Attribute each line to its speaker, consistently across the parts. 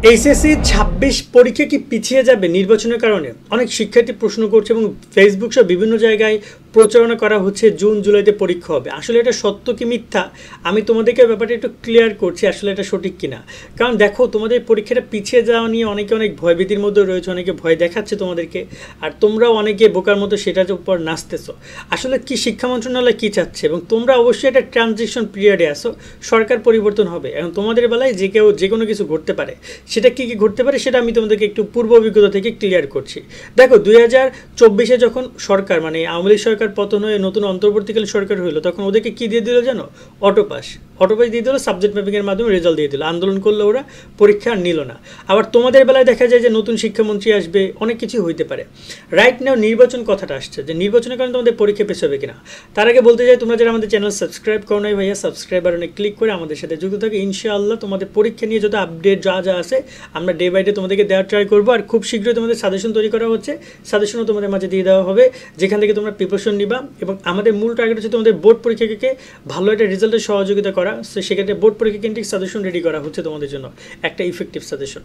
Speaker 1: HSC ২৬ পরীক্ষা কি পিছিয়ে যাবে নির্বাচনের কারণে? অনেক শিক্ষার্থী প্রশ্ন করছে এবং ফেসবুক সহ বিভিন্ন জায়গায় প্রচারণা করা হচ্ছে জুন জুলাইতে পরীক্ষা হবে। আসলে এটা সত্য কি মিথ্যা আমি তোমাদেরকে ব্যাপারটা একটু ক্লিয়ার করছি, আসলে এটা সঠিক কিনা। কারণ দেখো, তোমাদের পরীক্ষাটা পিছিয়ে যাওয়া নিয়ে অনেকে অনেক ভয়ভীতির মধ্যে রয়েছে, অনেকে ভয় দেখাচ্ছে তোমাদেরকে, আর তোমরাও অনেকে বোকার মতো সেটার উপর নাচতেছো। আসলে কি শিক্ষা মন্ত্রণালয় কী চাচ্ছে, এবং তোমরা অবশ্যই একটা ট্রানজিশন পিরিয়ডে আসো, সরকার পরিবর্তন হবে, এখন তোমাদের বেলায় যে কোনো কিছু ঘটতে পারে। সেটা কী কী ঘটতে পারে সেটা আমি তোমাদেরকে একটু পূর্ব অভিজ্ঞতা থেকে ক্লিয়ার করছি। দেখো, 2024-এ যখন সরকার মানে আওয়ামী লীগ সরকার পতন হয়ে নতুন অন্তর্বর্তীকালীন সরকার হইলো, তখন ওদেরকে কী দিয়ে দিল জানো? অটোপাস দিয়ে দিল, সাবজেক্ট ম্যাপিংয়ের মাধ্যমে রেজাল্ট দিয়ে দিল। আন্দোলন করলে ওরা পরীক্ষা আর নিল না। আবার তোমাদের বেলায় দেখা যায় যে নতুন শিক্ষামন্ত্রী আসবে, অনেক কিছু হইতে পারে। রাইট নাও নির্বাচন কথাটা আসছে, যে নির্বাচনের কারণে তোমাদের পরীক্ষা পেছ হবে কিনা। তার আগে বলতে চাই, তোমরা যারা আমাদের চ্যানেল সাবস্ক্রাইব করো নাই ভাইয়া, সাবস্ক্রাইব বাটনে ক্লিক করে আমাদের সাথে যুক্ত থাকে। ইনশাআল্লাহ তোমাদের পরীক্ষা নিয়ে যত আপডেট যা আছে আমরা ডে বাই ডে তোমাদেরকে দেওয়ার ট্রাই করবো। আর খুব শীঘ্রই তোমাদের সাজেশন তৈরি করা হচ্ছে, সাজেশনও তোমাদের মাঝে দিয়ে দেওয়া হবে, যেখান থেকে তোমরা প্রিপারেশন নিবা। এবং আমাদের মূল টার্গেট হচ্ছে তোমাদের বোর্ড পরীক্ষাকে ভালো একটা রেজাল্টের সহযোগিতা করা। সো সেক্ষেত্রে বোর্ড পরীক্ষা কেন্দ্রিক সাজেশন রেডি করা হচ্ছে তোমাদের জন্য, একটা ইফেক্টিভ সাজেশন।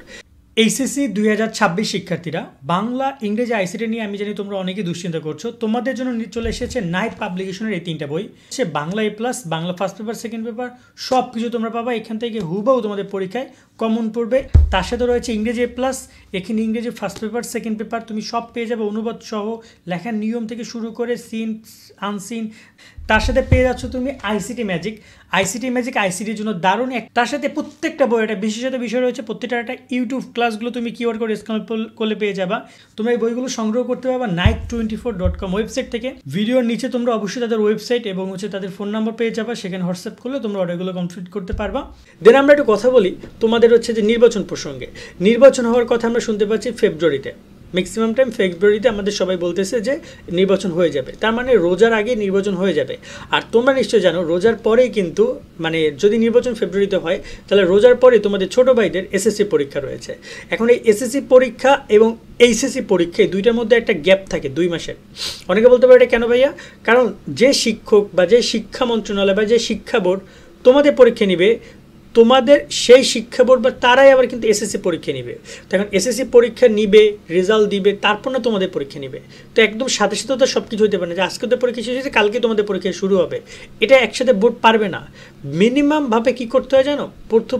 Speaker 1: এইচএসসি 2026 শিক্ষার্থীরা, বাংলা ইংরেজি আইসিটি নিয়ে আমি জানি তোমরা অনেকেই দুশ্চিন্তা করছো। তোমাদের জন্য চলে এসেছে নাইট পাবলিকেশনের এই 3টা বই। সে Bangla A+, Bangla first paper, second paper সব কিছু তোমরা পাবা এখান থেকে হুবহু তোমাদের পরীক্ষায় কমন পড়বে। তার সাথে রয়েছে ইংরেজি A+, এখানে ইংরেজি ফার্স্ট পেপার, সেকেন্ড পেপার তুমি সব পেয়ে যাবে, অনুবাদ সহ, লেখার নিয়ম থেকে শুরু করে সিন আনসিন। তার সাথে পেয়ে যাচ্ছ তুমি আইসিটি ম্যাজিক। আইসিটির জন্য দারুণ তার সাথে প্রত্যেকটা বই একটা বিশেষত বিষয় রয়েছে, প্রত্যেকটা একটা ইউটিউব ক্লাসগুলো তুমি কিওয়ার্ড করে স্ক্যান করলে পেয়ে যাবা। তোমরা এই বইগুলো সংগ্রহ করতে পারবা night24.com ওয়েবসাইট থেকে। ভিডিওর নিচে তোমরা অবশ্যই তাদের ওয়েবসাইট এবং তাদের ফোন নাম্বার পেয়ে যাবা, সেখানে হোয়াটসঅ্যাপ করলে তোমরা অর্ডারগুলো কমপ্লিট করতে পারবা। দেন আমরা একটু কথা বলি তোমাদের যে নির্বাচন প্রসঙ্গে। নির্বাচন হওয়ার কথা আমরা শুনতে পাচ্ছি ফেব্রুয়ারিতে, ম্যাক্সিমাম টাইম ফেব্রুয়ারিতে আমাদের সবাই বলতেছে যে নির্বাচন হয়ে যাবে, তার মানে রোজার আগে নির্বাচন হয়ে যাবে। আর তোমরা নিশ্চয়ই জানো রোজার পরেই কিন্তু মানে যদি নির্বাচন ফেব্রুয়ারিতে হয় তাহলে রোজার পরে তোমাদের ছোটো ভাইদের এসএসসি পরীক্ষা রয়েছে। এখন এই এসএসসি পরীক্ষা এবং এইচএসসি পরীক্ষা এই দুইটার মধ্যে একটা গ্যাপ থাকে 2 মাসের। অনেকে বলতে পারে এটা কেন ভাইয়া? কারণ যে শিক্ষক বা যে শিক্ষা মন্ত্রণালয় বা যে শিক্ষা বোর্ড তোমাদের পরীক্ষা নিবে, তোমাদের সেই শিক্ষা বোর্ড বা তারাই আবার কিন্তু এসএসসি পরীক্ষা নিবে। তখন এসএসসি পরীক্ষা নিবে, রেজাল্ট দিবে, তারপর না তোমাদের পরীক্ষা নিবে। তো একদম সাথে সাথে তো সব কিছু হতে পারে না যে আজকে তো পরীক্ষা শেষ হয়েছে কালকে তোমাদের পরীক্ষা শুরু হবে, এটা একসাথে বোর্ড পারবে না। মিনিমামভাবে কী করতে হয় জানো?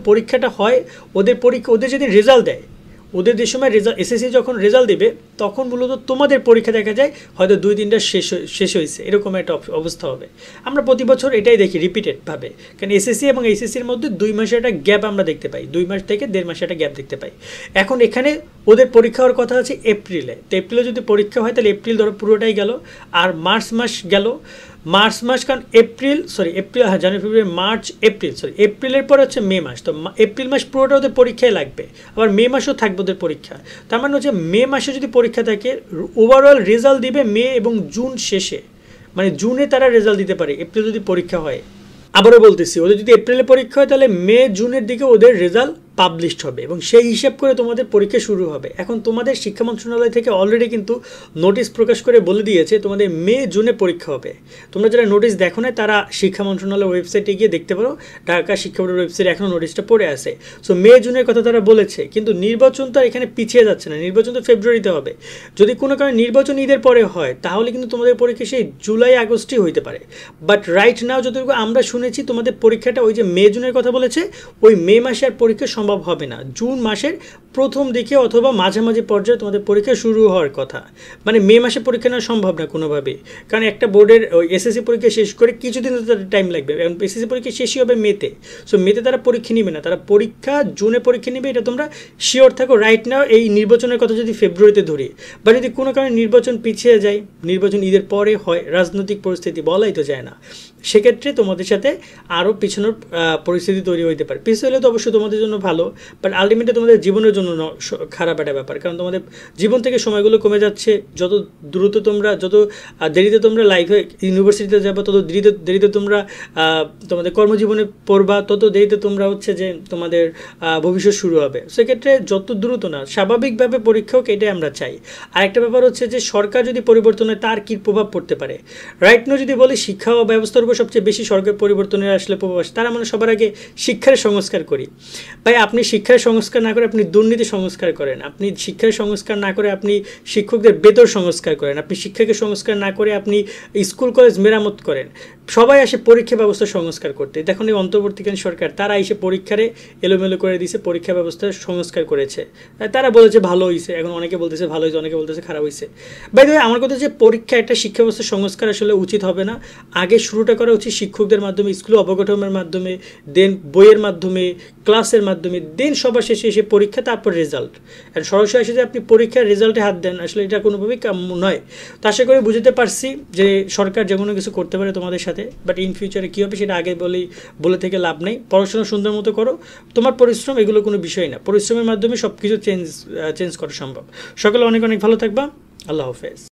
Speaker 1: পরীক্ষাটা হয় ওদের যেদিন রেজাল্ট দেয়, ওদের যে সময় এসএসসি যখন রেজাল্ট দেবে তখন মূলত তোমাদের পরীক্ষা দেখা যায় হয়তো 2-3টা শেষ হয়েছে, এরকম একটা অবস্থা হবে। আমরা প্রতি বছর এটাই দেখি রিপিটেডভাবে, কারণ এসএসসি এবং এইচএসসির মধ্যে 2 মাসের একটা গ্যাপ আমরা দেখতে পাই, 2 মাস থেকে 1.5 মাসের একটা গ্যাপ দেখতে পাই। এখন এখানে ওদের পরীক্ষা হওয়ার কথা আছে এপ্রিলে, তো এপ্রিলে যদি পরীক্ষা হয় তাহলে এপ্রিল ধরো পুরোটাই গেল, আর মার্চ মাস গেল। কারণ জানুয়ারি ফেব্রুয়ারি মার্চ এপ্রিলের পরে হচ্ছে মে মাস, তো এপ্রিল মাস পুরোটা ওদের পরীক্ষায় লাগবে, আবার মে মাসও থাকবে ওদের পরীক্ষা। তার মানে হচ্ছে মে মাসে যদি পরীক্ষা থাকে ওভারঅল রেজাল্ট দিবে মে এবং জুন শেষে, মানে জুনে তারা রেজাল্ট দিতে পারে এপ্রিল যদি পরীক্ষা হয়। আবারও বলতেছি, ওদের যদি এপ্রিলে পরীক্ষা হয় তাহলে মে জুনের দিকে ওদের রেজাল্ট পাবলিশড হবে এবং সেই হিসাব করে তোমাদের পরীক্ষা শুরু হবে। এখন তোমাদের শিক্ষা মন্ত্রণালয় থেকে অলরেডি কিন্তু নোটিশ প্রকাশ করে বলে দিয়েছে তোমাদের মে জুনে পরীক্ষা হবে। তোমরা যারা নোটিশ দেখো না তারা শিক্ষা মন্ত্রণালয়ের ওয়েবসাইটে গিয়ে দেখতে পারো, ঢাকা শিক্ষা বোর্ডের ওয়েবসাইটে এখনও নোটিশটা পড়ে আছে। সো মে জুনের কথা তারা বলেছে, কিন্তু নির্বাচন তো এখানে পিছিয়ে যাচ্ছে না, নির্বাচন তো ফেব্রুয়ারিতে হবে। যদি কোনো কারণে নির্বাচন ঈদের পরে হয় তাহলে কিন্তু তোমাদের পরীক্ষা সেই জুলাই আগস্টই হইতে পারে। বাট রাইট নাও যতটুকু আমরা শুনেছি তোমাদের পরীক্ষাটা ওই যে মে জুনের কথা বলেছে, ওই মে মাসে আর পরীক্ষা সম্ভব হবে না, জুন মাসের প্রথম দিকে অথবা মাঝামাঝি পর্যায়ে তোমাদের পরীক্ষা শুরু হওয়ার কথা। মানে মে মাসে পরীক্ষা নেওয়া সম্ভব না কোনোভাবেই, কারণ একটা বোর্ডের ওই এসএসসি পরীক্ষা শেষ করে কিছুদিন তাদের টাইম লাগবে, এবং এসএসসি পরীক্ষা শেষই হবে মেতে। সো মেতে তারা পরীক্ষা নেবে না, তারা পরীক্ষা জুনে পরীক্ষা নেবে, এটা তোমরা শিওর থাকো। রাইট নাও এই নির্বাচনের কথা যদি ফেব্রুয়ারিতে ধরি বা যদি কোনো কারণে নির্বাচন পিছিয়ে যায়, নির্বাচন ঈদের পরে হয়, রাজনৈতিক পরিস্থিতি বলাই তো যায় না, সেক্ষেত্রে তোমাদের সাথে আরও পিছনের পরিস্থিতি তৈরি হইতে পারে। পিছিয়ে হলে তো অবশ্যই তোমাদের জন্য ভালো, বাট আলটিমেটলি তোমাদের জীবনের জন্য খারাপ একটা ব্যাপার, কারণ তোমাদের জীবন থেকে সময়গুলো কমে যাচ্ছে। যত দ্রুত তোমরা যত দেরিতে তোমরা লাইফে ইউনিভার্সিটিতে যাবে, তত দেরিতে তোমরা তোমাদের কর্মজীবনে পড়বা, তত দেরিতে তোমরা হচ্ছে যে তোমাদের ভবিষ্যৎ শুরু হবে। সেক্ষেত্রে যত দ্রুত না স্বাভাবিকভাবে পরীক্ষা হোক, এটাই আমরা চাই। আরেকটা ব্যাপার হচ্ছে যে সরকার যদি পরিবর্তন হয় তার কী প্রভাব পড়তে পারে। রাইট নাও যদি বলি শিক্ষা ব্যবস্থার উপর সবচেয়ে বেশি সরকার পরিবর্তনের আসলে প্রবাস, তারা মানে সবার আগে শিক্ষার সংস্কার করি। ভাই আপনি শিক্ষার সংস্কার না করে আপনি দুর্নীতি সংস্কার করেন, আপনি শিক্ষার সংস্কার না করে আপনি শিক্ষকদের বেতন সংস্কার করেন, আপনি শিক্ষাকে সংস্কার না করে আপনি স্কুল কলেজ মেরামত করেন। সবাই আসে পরীক্ষা ব্যবস্থা সংস্কার করতে। দেখুন এই অন্তর্বর্তীকালীন সরকার তারা এসে পরীক্ষারে এলোমেলো করে দিয়েছে, পরীক্ষা ব্যবস্থা সংস্কার করেছে। তারা বলেছে ভালো হয়েছে, এখন অনেকে বলতেছে ভালো হয়েছে, অনেকে বলতেছে খারাপ হয়েছে। বাই দ্য ওয়ে আমার কথা যে পরীক্ষা একটা শিক্ষা ব্যবস্থা সংস্কার আসলে উচিত হবে না। আগে শুরুটা করা উচিত শিক্ষকদের মাধ্যমে, স্কুলে অবকাঠামোর মাধ্যমে, দেন বইয়ের মাধ্যমে, ক্লাসের মাধ্যমে, দেন সবার শেষে এসে পরীক্ষা, তারপর রেজাল্ট। আর সরাসরি এসে যে আপনি পরীক্ষার রেজাল্টে হাত দেন, আসলে এটা কোনোভাবেই কাম্য নয়। তো আশা করি বুঝতে পারছি যে সরকার যে কোনো কিছু করতে পারে তোমাদের সাথে, বাট ইন ফিউচারে কী হবে সেটা আগে বলে থেকে লাভ নেই। পড়াশোনা সুন্দর মতো করো, তোমার পরিশ্রম এগুলো কোনো বিষয় না, পরিশ্রমের মাধ্যমে সব কিছু চেঞ্জ করা সম্ভব। সকলে অনেক অনেক ভালো থাকবা, আল্লাহ হাফেজ।